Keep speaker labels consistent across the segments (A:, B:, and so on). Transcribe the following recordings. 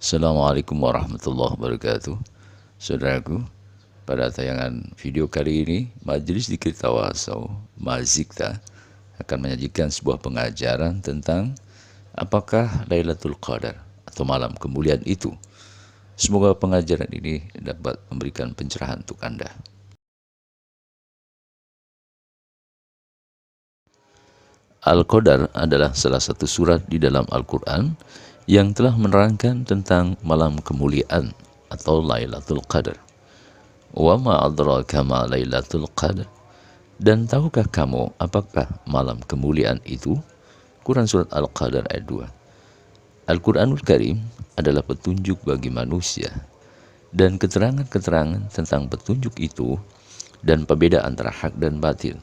A: Assalamualaikum warahmatullahi wabarakatuh. Saudaraku, pada tayangan video kali ini, Majelis Zikir Tawasau Mazikta akan menyajikan sebuah pengajaran tentang apakah Lailatul Qadar atau malam kemuliaan itu. Semoga pengajaran ini dapat memberikan pencerahan untuk Anda. Al-Qadar adalah salah satu surat di dalam Al-Quran yang telah menerangkan tentang malam kemuliaan atau Lailatul Qadar. Wa ma adraka ma Lailatul Qadar. Dan tahukah kamu apakah malam kemuliaan itu? Quran Surat Al-Qadar ayat 2. Al-Quranul Karim adalah petunjuk bagi manusia, dan keterangan-keterangan tentang petunjuk itu dan perbedaan antara hak dan batil.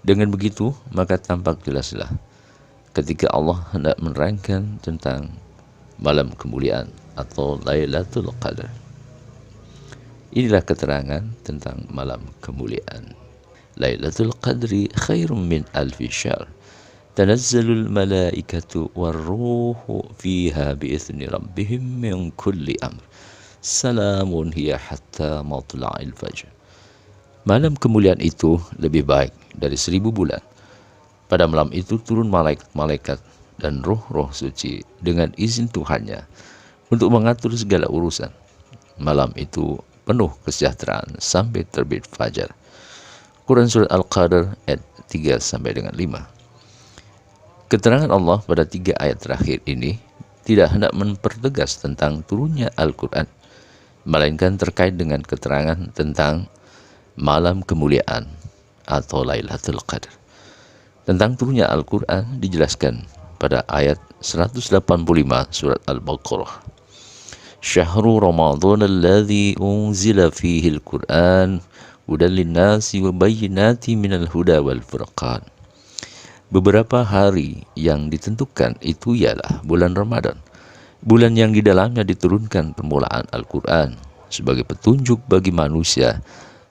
A: Dengan begitu, maka tampak jelaslah ketika Allah hendak menerangkan tentang malam kemuliaan atau Lailatul Qadar. Inilah keterangan tentang malam kemuliaan. Lailatul Qadri khairum min alfi syahr. Tanazzalul malaikatu warruhu fiha biizni rabbihim min kulli amr. Salamun hiya hatta matla'il fajr. Malam kemuliaan itu lebih baik dari 1000 bulan. Pada malam itu turun malaikat-malaikat dan roh-roh suci dengan izin Tuhannya untuk mengatur segala urusan. Malam itu penuh kesejahteraan sampai terbit fajar. Quran Surat Al-Qadar ayat 3-5. Keterangan Allah pada 3 ayat terakhir ini tidak hendak mempertegas tentang turunnya Al-Quran, melainkan terkait dengan keterangan tentang malam kemuliaan atau Lailatul Qadar. Tentang turunnya Al-Quran dijelaskan pada ayat 185 surat Al-Baqarah. Syahrul Ramadan alladzi unzila fihi al-Quran hudan lin-nasi wa bayyinatin minal huda wal furqan. Beberapa hari yang ditentukan itu ialah bulan Ramadan, bulan yang di dalamnya diturunkan permulaan Al-Quran sebagai petunjuk bagi manusia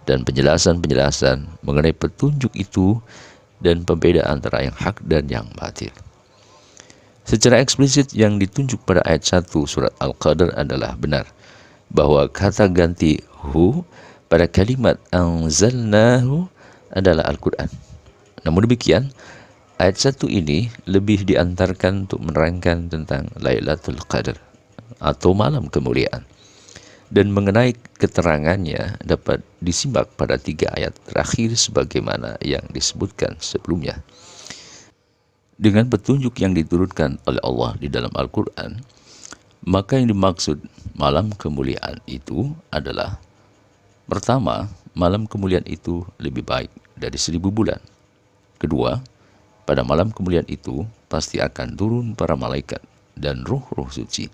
A: dan penjelasan-penjelasan mengenai petunjuk itu dan pembedaan antara yang hak dan yang batil. Secara eksplisit yang ditunjuk pada ayat 1 surat Al-Qadar adalah benar, bahwa kata ganti hu pada kalimat anzalnahu adalah Al-Quran. Namun demikian, ayat 1 ini lebih diantarkan untuk menerangkan tentang Lailatul Qadar atau malam kemuliaan. Dan mengenai keterangannya dapat disimak pada 3 ayat terakhir sebagaimana yang disebutkan sebelumnya. Dengan petunjuk yang diturunkan oleh Allah di dalam Al-Quran, maka yang dimaksud malam kemuliaan itu adalah: pertama, malam kemuliaan itu lebih baik dari 1000 bulan. Kedua, pada malam kemuliaan itu pasti akan turun para malaikat dan roh-roh suci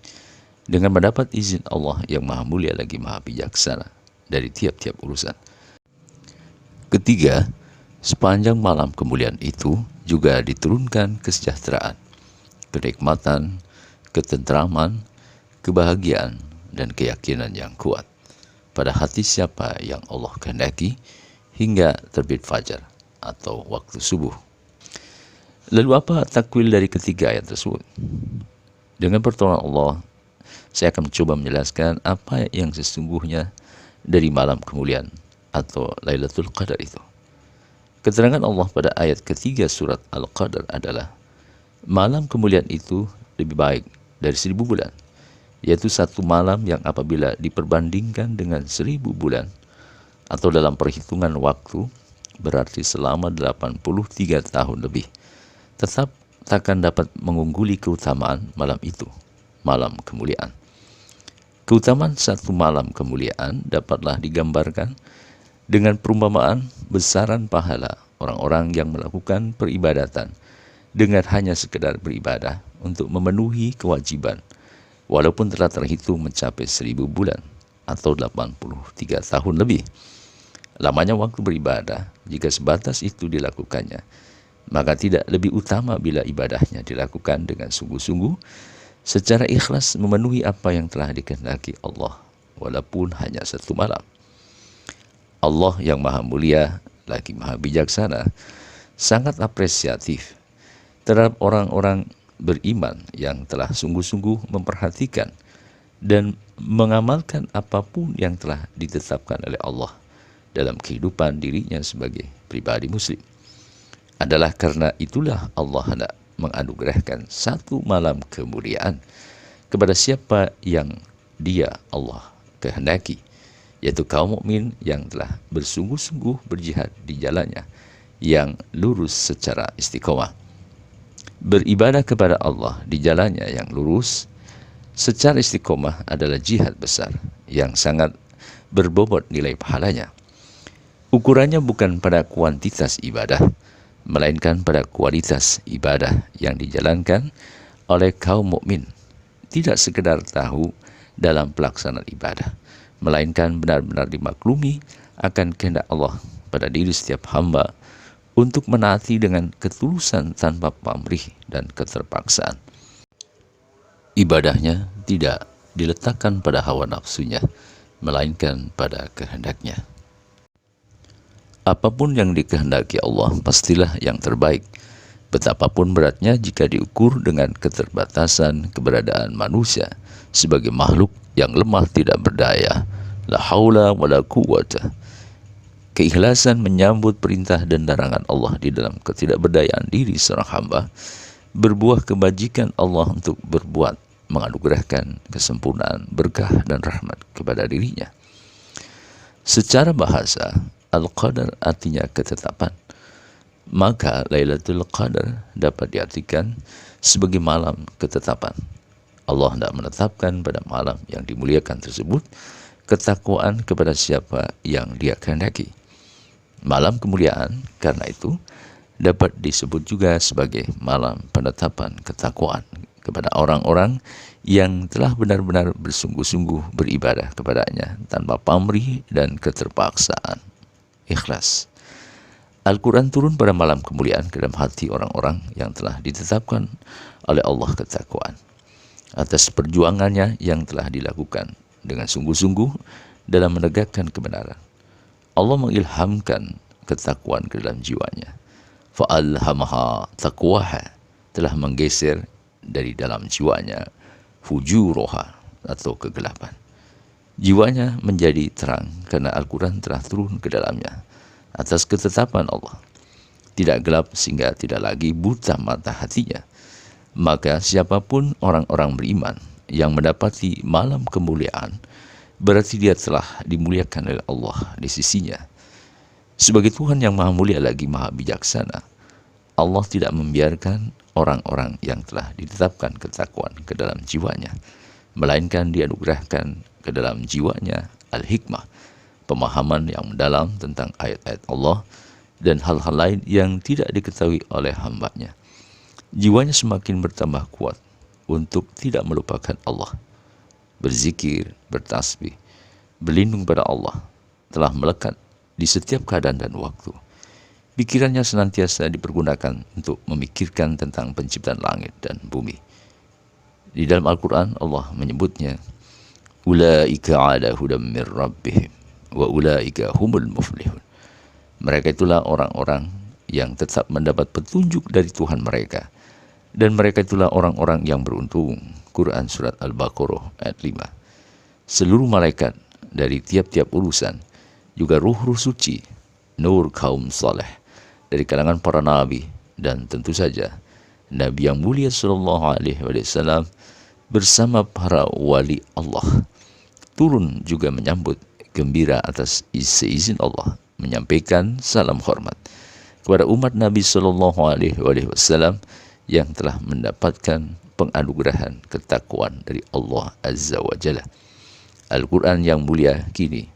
A: dengan mendapat izin Allah yang maha mulia lagi maha bijaksana dari tiap-tiap urusan. Ketiga, sepanjang malam kemuliaan itu juga diturunkan kesejahteraan, kenikmatan, ketentraman, kebahagiaan, dan keyakinan yang kuat pada hati siapa yang Allah kehendaki hingga terbit fajar atau waktu subuh. Lalu apa takwil dari ketiga ayat tersebut? Dengan pertolongan Allah, saya akan mencoba menjelaskan apa yang sesungguhnya dari malam kemuliaan atau Lailatul Qadar itu. Keterangan Allah pada ayat ketiga surat Al-Qadar adalah: malam kemuliaan itu lebih baik dari 1000 bulan, yaitu satu malam yang apabila diperbandingkan dengan 1000 bulan atau dalam perhitungan waktu berarti selama 83 tahun lebih, tetap takkan dapat mengungguli keutamaan malam itu, malam kemuliaan. Keutamaan satu malam kemuliaan dapatlah digambarkan dengan perumpamaan besaran pahala orang-orang yang melakukan peribadatan dengan hanya sekedar beribadah untuk memenuhi kewajiban, walaupun telah terhitung mencapai 1000 bulan atau 83 tahun lebih. Lamanya waktu beribadah, jika sebatas itu dilakukannya, maka tidak lebih utama bila ibadahnya dilakukan dengan sungguh-sungguh, secara ikhlas memenuhi apa yang telah dikehendaki Allah, walaupun hanya satu malam. Allah yang maha mulia lagi maha bijaksana sangat apresiatif terhadap orang-orang beriman yang telah sungguh-sungguh memperhatikan dan mengamalkan apapun yang telah ditetapkan oleh Allah dalam kehidupan dirinya sebagai pribadi muslim. Adalah karena itulah Allah hendak menganugerahkan satu malam kemuliaan kepada siapa yang Dia Allah kehendaki, yaitu kaum mukmin yang telah bersungguh-sungguh berjihad di jalannya yang lurus secara istiqomah. Beribadah kepada Allah di jalannya yang lurus secara istiqomah adalah jihad besar yang sangat berbobot nilai pahalanya. Ukurannya bukan pada kuantitas ibadah, melainkan pada kualitas ibadah yang dijalankan oleh kaum mukmin. Tidak sekedar tahu dalam pelaksanaan ibadah, melainkan benar-benar dimaklumi akan kehendak Allah pada diri setiap hamba untuk menaati dengan ketulusan tanpa pamrih dan keterpaksaan. Ibadahnya tidak diletakkan pada hawa nafsunya, melainkan pada kehendaknya. Apapun yang dikehendaki Allah pastilah yang terbaik, betapapun beratnya jika diukur dengan keterbatasan keberadaan manusia sebagai makhluk yang lemah tidak berdaya. La haula wala quwwata. Keikhlasan menyambut perintah dan larangan Allah di dalam ketidakberdayaan diri seorang hamba berbuah kebajikan Allah untuk berbuat menganugerahkan kesempurnaan, berkah dan rahmat kepada dirinya. Secara bahasa, Al-Qadar artinya ketetapan. Maka Lailatul Qadar dapat diartikan sebagai malam ketetapan. Allah hendak menetapkan pada malam yang dimuliakan tersebut ketakwaan kepada siapa yang Dia kehendaki. Malam kemuliaan karena itu dapat disebut juga sebagai malam penetapan ketakwaan kepada orang-orang yang telah benar-benar bersungguh-sungguh beribadah kepadanya tanpa pamrih dan keterpaksaan. Ikhlas. Al-Quran turun pada malam kemuliaan ke dalam hati orang-orang yang telah ditetapkan oleh Allah ketakwaan atas perjuangannya yang telah dilakukan dengan sungguh-sungguh dalam menegakkan kebenaran. Allah mengilhamkan ketakwaan ke dalam jiwanya. Fa'alhamaha taqwaha, telah menggeser dari dalam jiwanya fujuroha atau kegelapan. Jiwanya menjadi terang karena Al-Quran telah turun ke dalamnya atas ketetapan Allah. Tidak gelap sehingga tidak lagi buta mata hatinya. Maka siapapun orang-orang beriman yang mendapati malam kemuliaan, berarti dia telah dimuliakan oleh Allah di sisinya. Sebagai Tuhan yang maha mulia lagi maha bijaksana, Allah tidak membiarkan orang-orang yang telah ditetapkan ketakwaan ke dalam jiwanya, melainkan dianugerahkan ke dalam jiwanya al-hikmah, pemahaman yang mendalam tentang ayat-ayat Allah dan hal-hal lain yang tidak diketahui oleh hambanya. Jiwanya semakin bertambah kuat untuk tidak melupakan Allah. Berzikir, bertasbih, berlindung pada Allah telah melekat di setiap keadaan dan waktu. Pikirannya senantiasa dipergunakan untuk memikirkan tentang penciptaan langit dan bumi. Di dalam Al-Quran Allah menyebutnya, Ulaika ala hudam mir rabbihim wa ulaika humul muflihun. Mereka itulah orang-orang yang tetap mendapat petunjuk dari Tuhan mereka, dan mereka itulah orang-orang yang beruntung. Quran Surat Al-Baqarah ayat 5. Seluruh malaikat dari tiap-tiap urusan, juga ruh-ruh suci, nur kaum saleh, dari kalangan para nabi, dan tentu saja Nabi yang mulia sallallahu alaihi wasallam bersama para wali Allah turun juga menyambut gembira atas seizin Allah, menyampaikan salam hormat kepada umat Nabi sallallahu alaihi wasallam yang telah mendapatkan penganugerahan ketakwaan dari Allah Azza wa Jalla. Al-Quran yang mulia kini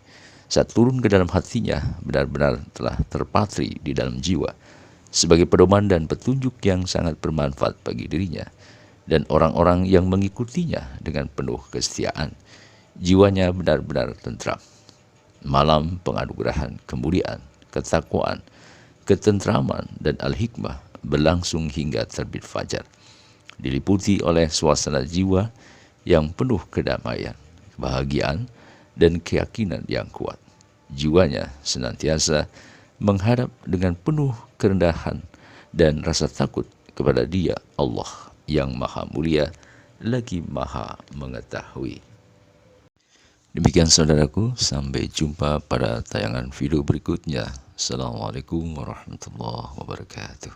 A: saat turun ke dalam hatinya benar-benar telah terpatri di dalam jiwa sebagai pedoman dan petunjuk yang sangat bermanfaat bagi dirinya dan orang-orang yang mengikutinya dengan penuh kesetiaan. Jiwanya benar-benar tentram. Malam penganugerahan kemuliaan, ketakwaan, ketentraman dan al-hikmah berlangsung hingga terbit fajar, diliputi oleh suasana jiwa yang penuh kedamaian, kebahagiaan, dan keyakinan yang kuat. Jiwanya senantiasa menghadap dengan penuh kerendahan dan rasa takut kepada Dia Allah yang maha mulia lagi maha mengetahui. Demikian saudaraku, sampai jumpa pada tayangan video berikutnya. Assalamualaikum warahmatullahi wabarakatuh.